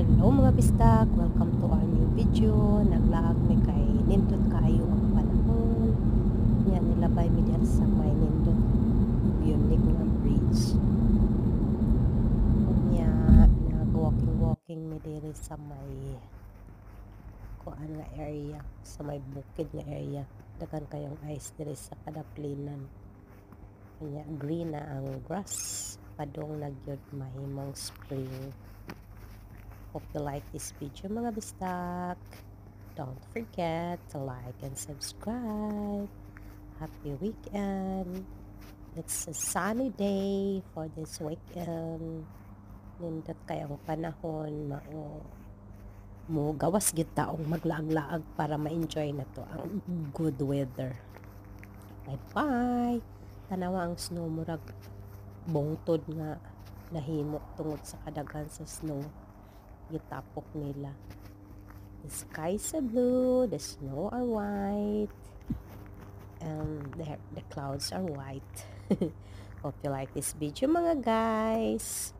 Hello mga bistak! Welcome to our new video. Naglaag mi kay nindot kayo ang panahon. Nga nilabay mi dyan sa may nindot unique nga bridge. Nga nag-walking mi diri sa may kuan nga area, sa may bukid nga area. Dagan kayong ice diri sa kadaplinan. Nga green na ang grass. Padong nagyod mahimong spring. Hope you like this video mga bistak. Don't forget to like and subscribe. Happy weekend. It's a sunny day for this weekend. Nindot kayong panahon mo gawas gid taong maglaag-laag para ma-enjoy na to ang good weather. Bye-bye. Tanawa ang snow murag bungtod nga nahimo tungod sa kadaghan sa snow. Gitapok nila. The skies are blue, the snow are white, and the clouds are white. Hope you like this video mga guys.